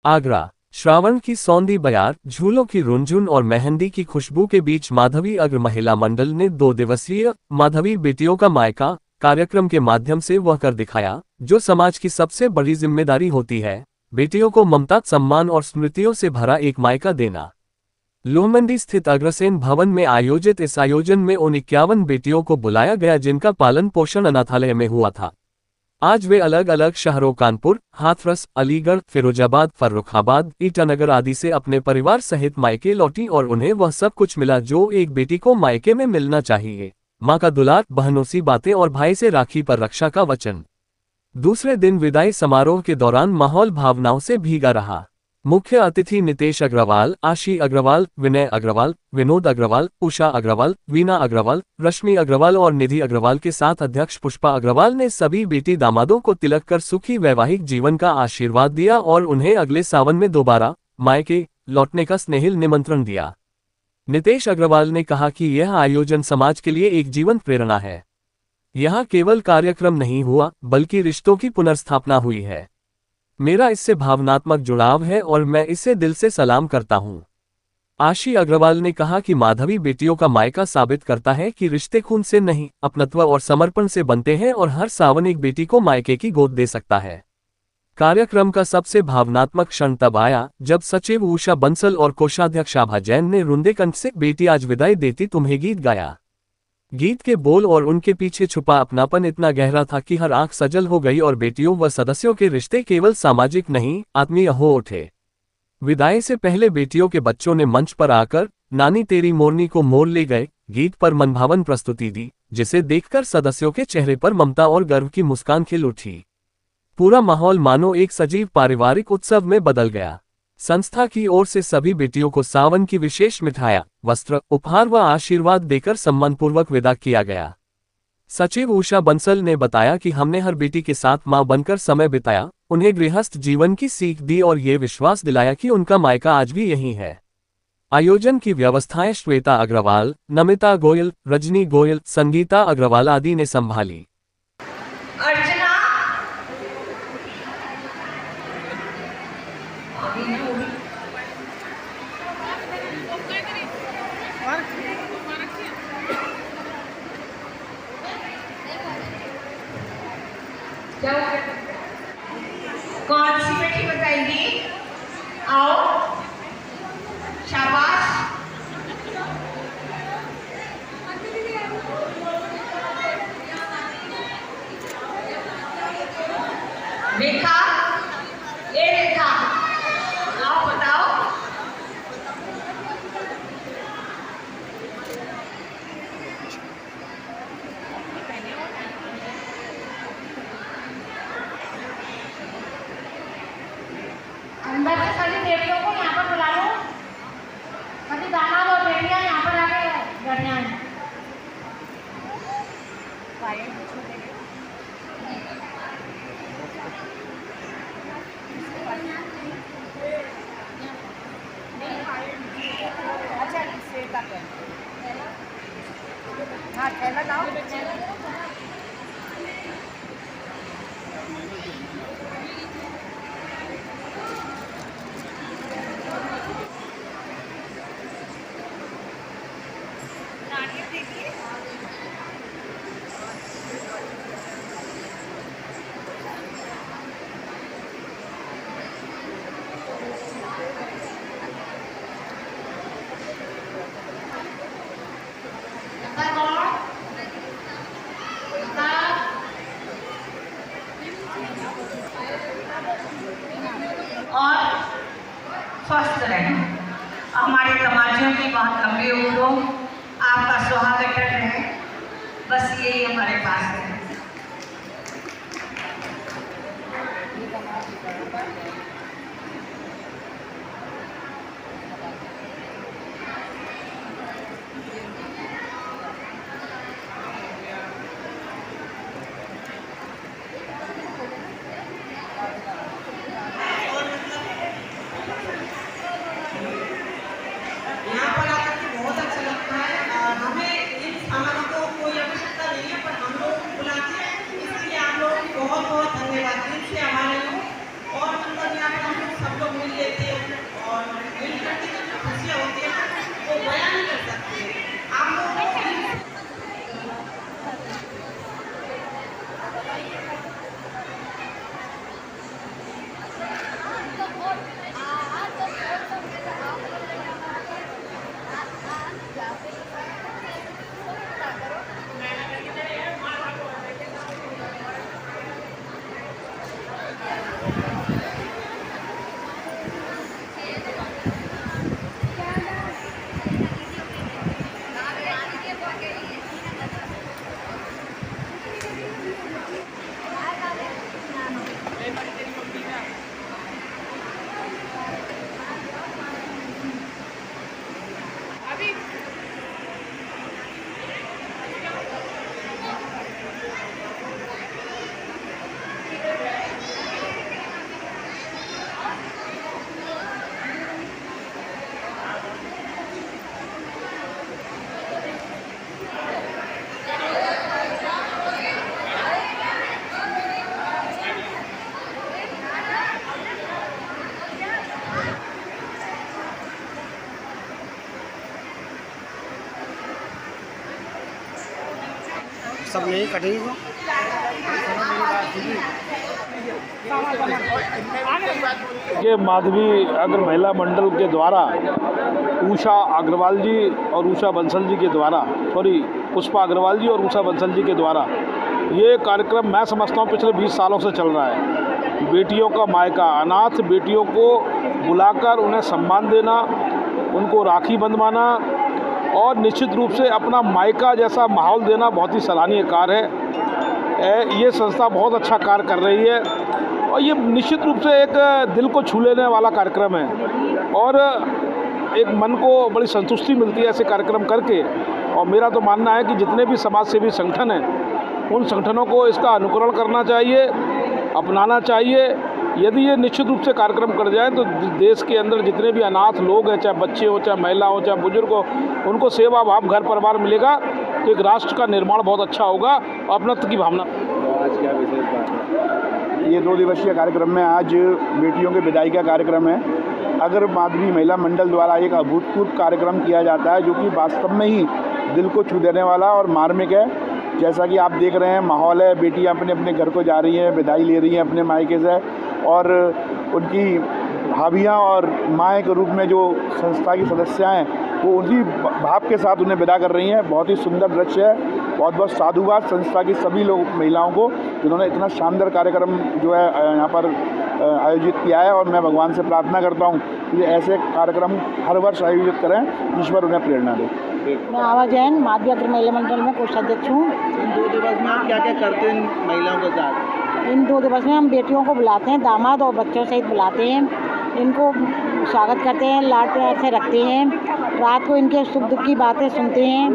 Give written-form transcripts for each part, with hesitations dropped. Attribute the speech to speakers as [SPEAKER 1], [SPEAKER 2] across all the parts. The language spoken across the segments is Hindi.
[SPEAKER 1] आगरा। श्रावण की सौंधी बयार, झूलों की रुनझुन और मेहंदी की खुशबू के बीच माधवी अग्र महिला मंडल ने 2 दिवसीय माधवी बेटियों का मायका कार्यक्रम के माध्यम से वह कर दिखाया जो समाज की सबसे बड़ी जिम्मेदारी होती है, बेटियों को ममता, सम्मान और स्मृतियों से भरा एक मायका देना। लोहमंडी स्थित अग्रसेन भवन में आयोजित इस आयोजन में उन 51 बेटियों को बुलाया गया जिनका पालन पोषण अनाथालय में हुआ था। आज वे अलग अलग शहरों कानपुर, हाथरस, अलीगढ़, फिरोजाबाद, फर्रुखाबाद, ईटानगर आदि से अपने परिवार सहित मायके लौटी और उन्हें वह सब कुछ मिला जो एक बेटी को मायके में मिलना चाहिए। मां का दुलार, बहनों सी बातें और भाई से राखी पर रक्षा का वचन। दूसरे दिन विदाई समारोह के दौरान माहौल भावनाओं से भीगा रहा। मुख्य अतिथि नितेश अग्रवाल, आशी अग्रवाल, विनय अग्रवाल, विनोद अग्रवाल, उषा अग्रवाल, वीना अग्रवाल, रश्मि अग्रवाल और निधि अग्रवाल के साथ अध्यक्ष पुष्पा अग्रवाल ने सभी बेटी दामादों को तिलक कर सुखी वैवाहिक जीवन का आशीर्वाद दिया और उन्हें अगले सावन में दोबारा मायके लौटने का स्नेहिल निमंत्रण दिया। नितेश अग्रवाल ने कहा कि यह आयोजन समाज के लिए एक जीवंत प्रेरणा है। यहाँ केवल कार्यक्रम नहीं हुआ बल्कि रिश्तों की पुनर्स्थापना हुई है। मेरा इससे भावनात्मक जुड़ाव है और मैं इसे दिल से सलाम करता हूँ। आशी अग्रवाल ने कहा कि माधवी बेटियों का मायका साबित करता है कि रिश्ते खून से नहीं, अपनत्व और समर्पण से बनते हैं और हर सावन एक बेटी को मायके की गोद दे सकता है। कार्यक्रम का सबसे भावनात्मक क्षण तब आया जब सचिव उषा बंसल और कोषाध्यक्ष आभा जैन ने रुंदे कंठ से बेटी आज विदाई देती तुम्हें गीत गाया। गीत के बोल और उनके पीछे छुपा अपनापन इतना गहरा था कि हर आंख सजल हो गई और बेटियों व सदस्यों के रिश्ते केवल सामाजिक नहीं, आत्मीय हो उठे। विदाई से पहले बेटियों के बच्चों ने मंच पर आकर नानी तेरी मोरनी को मोर ले गए गीत पर मनभावन प्रस्तुति दी, जिसे देखकर सदस्यों के चेहरे पर ममता और गर्व की मुस्कान खिल उठी। पूरा माहौल मानो एक सजीव पारिवारिक उत्सव में बदल गया। संस्था की ओर से सभी बेटियों को सावन की विशेष मिठाइयां, वस्त्र, उपहार व आशीर्वाद देकर सम्मानपूर्वक विदा किया गया। सचिव उषा बंसल ने बताया कि हमने हर बेटी के साथ मां बनकर समय बिताया, उन्हें गृहस्थ जीवन की सीख दी और ये विश्वास दिलाया कि उनका मायका आज भी यही है। आयोजन की व्यवस्थाएं श्वेता अग्रवाल, नमिता गोयल, रजनी गोयल, संगीता अग्रवाल आदि ने संभाली।
[SPEAKER 2] कौन सी बेटी बताएंगी? आओ, शाबाश। रेखा, ए रेखा, आओ बताओ। अंदर से सभी बेटियों को यहाँ पर बुला लो। सभी दामाद और बेटियां यहाँ पर आके बैठ जाएं। अच्छा, श्वेता पे हाँ थैला लाओ। और स्वस्थ रहें। हमारे तमाचों की बहुत लंबी उम्र हो, आपका सुहाग अटल रहे, बस यही हमारे पास है। हमें इन सामानों को कोई आवश्यकता नहीं है, पर हम लोग बुला
[SPEAKER 3] सब यही कटी को
[SPEAKER 4] ये माधवी अग्र महिला मंडल के द्वारा उषा अग्रवाल जी और उषा बंसल जी के द्वारा पुष्पा अग्रवाल जी और उषा बंसल जी के द्वारा ये कार्यक्रम मैं समझता हूँ पिछले 20 सालों से चल रहा है। बेटियों का मायका, अनाथ बेटियों को बुलाकर उन्हें सम्मान देना, उनको राखी बंधवाना और निश्चित रूप से अपना मायका जैसा माहौल देना बहुत ही सराहनीय कार्य है। ये संस्था बहुत अच्छा कार्य कर रही है और ये निश्चित रूप से एक दिल को छू लेने वाला कार्यक्रम है और एक मन को बड़ी संतुष्टि मिलती है ऐसे कार्यक्रम करके। और मेरा तो मानना है कि जितने भी समाज सेवी संगठन हैं उन संगठनों को इसका अनुकरण करना चाहिए, अपनाना चाहिए। यदि ये निश्चित रूप से कार्यक्रम कर जाए तो देश के अंदर जितने भी अनाथ लोग हैं, चाहे बच्चे हो, चाहे महिला हो, चाहे बुजुर्ग हो, उनको सेवा भाव घर परिवार मिलेगा तो एक राष्ट्र का निर्माण बहुत अच्छा होगा और अपनत्व की भावना।
[SPEAKER 5] आज क्या विशेष बात है? ये 2 दिवसीय कार्यक्रम में आज बेटियों के विदाई का कार्यक्रम है। अगर माधवी महिला मंडल द्वारा एक अभूतपूर्व कार्यक्रम किया जाता है जो कि वास्तव में ही दिल को छू देने वाला और मार्मिक है। जैसा कि आप देख रहे हैं माहौल है, बेटियां अपने अपने घर को जा रही हैं, विदाई ले रही हैं अपने मायके से और उनकी भाभियां और माएँ के रूप में जो संस्था की सदस्याएं हैं वो उसी भाव के साथ उन्हें विदा कर रही हैं। बहुत ही सुंदर दृश्य है। बहुत बहुत साधुवाद संस्था की सभी लोग महिलाओं को जिन्होंने इतना शानदार कार्यक्रम जो है यहाँ पर आयोजित किया है और मैं भगवान से प्रार्थना करता हूँ कि ऐसे कार्यक्रम हर वर्ष आयोजित करें, ईश्वर उन्हें प्रेरणा दे।
[SPEAKER 6] मैं आवा जैन माधवी अग्र महिला मंडल में कोषाध्यक्ष हूँ।
[SPEAKER 3] इन 2 दिवस में आप क्या क्या करते हैं इन महिलाओं के साथ?
[SPEAKER 6] इन 2 दिवस में हम बेटियों को बुलाते हैं, दामाद और बच्चों सहित बुलाते हैं, इनको स्वागत करते हैं, लाड प्यार से रखते हैं, रात को इनके सुख दुख की बातें सुनते हैं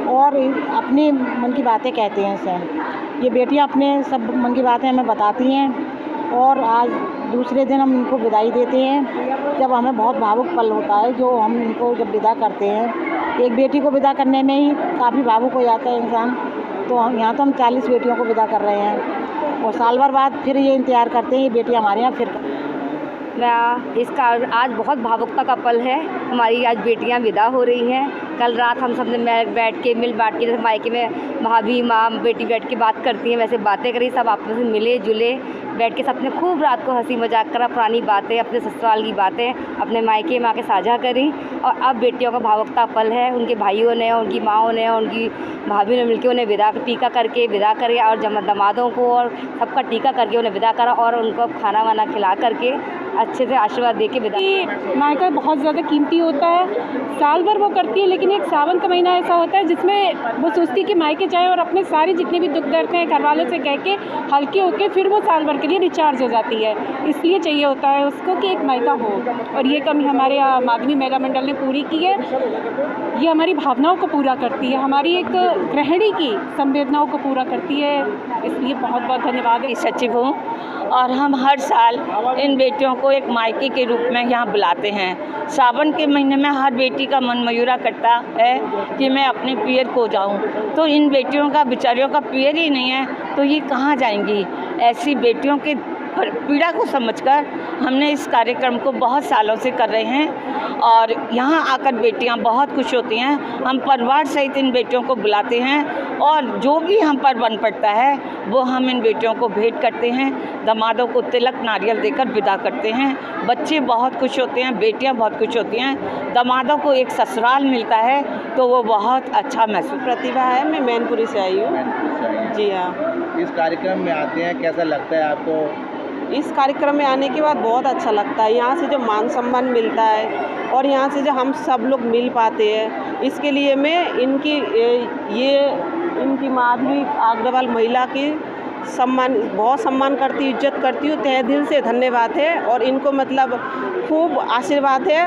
[SPEAKER 6] और अपने मन की बातें कहते हैं सर। ये बेटियां अपने सब मन की बातें हमें बताती हैं और आज दूसरे दिन हम इनको विदाई देते हैं जब हमें बहुत भावुक पल होता है जो हम इनको जब विदा करते हैं। एक बेटी को विदा करने में ही काफ़ी भावुक हो जाता है इंसान। तो हम यहाँ तो हम 40 बेटियों को विदा कर रहे हैं और साल भर बाद फिर ये इंतज़ार करते हैं ये बेटियाँ हमारे यहाँ फिर।
[SPEAKER 7] इसका आज बहुत भावुकता का पल है। हमारी आज बेटियां विदा हो रही हैं। कल रात हम सब ने बैठ के मिल बांट के, जैसे मायके में भाभी माँ बेटी बैठ के बात करती हैं वैसे बातें करी, सब आपस में मिले जुले बैठ के सबने खूब रात को हंसी मजाक करा, पुरानी बातें, अपने ससुराल की बातें अपने मायके में आके साझा करी। और अब बेटियों का भावुकता पल है। उनके भाइयों ने, उनकी माँओं ने, उनकी भाभी ने मिलकर उन्हें विदा टीका करके विदा करे और दामादों को और सबका टीका करके उन्हें विदा करा और उनको खाना वाना खिला करके अच्छे से आशीर्वाद दे के विदा।
[SPEAKER 8] मायका बहुत ज़्यादा कीमती होता है, साल भर वो करती है, लेकिन एक सावन का महीना ऐसा होता है जिसमें वो सोचती है कि मायके जाए और अपने सारे जितने भी दुख दर्द हैं घर वालों से कह के हल्के होके फिर वो साल भर के लिए रिचार्ज हो जाती है। इसलिए चाहिए होता है उसको कि एक मायका हो और ये कमी हमारे माधवी महिला मंडल ने पूरी की है। ये हमारी भावनाओं को पूरा करती है, हमारी एक गृहिणी की संवेदनाओं को पूरा करती है। इसलिए बहुत बहुत धन्यवाद।
[SPEAKER 9] सचिव हूँ और हम हर साल इन बेटियों को एक मायके के रूप में यहाँ बुलाते हैं। सावन के महीने में हर बेटी का मन मयूरा करता है कि मैं अपने पियर को जाऊँ, तो इन बेटियों का बेचारियों का पियर ही नहीं है तो ये कहाँ जाएंगी। ऐसी बेटियों के पीड़ा को समझकर हमने इस कार्यक्रम को बहुत सालों से कर रहे हैं और यहाँ आकर बेटियाँ बहुत खुश होती हैं। हम परिवार सहित इन बेटियों को बुलाते हैं और जो भी हम पर बन पड़ता है वो हम इन बेटियों को भेंट करते हैं। दामादों को तिलक नारियल देकर विदा करते हैं। बच्चे बहुत खुश होते हैं, बेटियाँ बहुत खुश होती हैं। दामादों को एक ससुराल मिलता है तो वो बहुत अच्छा महसूस।
[SPEAKER 10] प्रतिभा है, मैं मैनपुरी से आई हूँ। जी हाँ।
[SPEAKER 3] इस कार्यक्रम में आते हैं, कैसा लगता है आपको?
[SPEAKER 10] इस कार्यक्रम में आने के बाद बहुत अच्छा लगता है। यहाँ से जो मान सम्मान मिलता है और यहाँ से जो हम सब लोग मिल पाते हैं, इसके लिए मैं इनकी माधवी अग्रवाल महिला की बहुत सम्मान करती हूँ, इज्जत करती हूँ। तहे दिल से धन्यवाद है और इनको मतलब खूब आशीर्वाद है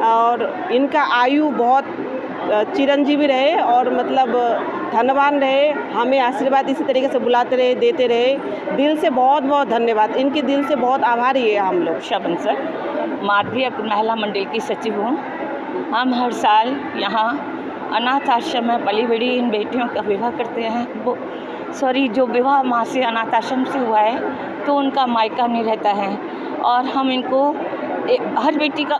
[SPEAKER 10] और इनका आयु बहुत चिरंजीवी रहे और मतलब धनवान रहे। हमें आशीर्वाद इसी तरीके से बुलाते रहे, देते रहे। दिल से बहुत बहुत धन्यवाद। इनके दिल से बहुत आभारी है हम लोग।
[SPEAKER 9] शबन सर, माधवी अग्र महिला मंडल की सचिव हूँ। हम हर साल यहाँ अनाथ आश्रम में पली बड़ी इन बेटियों का विवाह करते हैं। वो जो विवाह माँ से अनाथ आश्रम से हुआ है तो उनका मायका नहीं रहता है और हम इनको हर बेटी का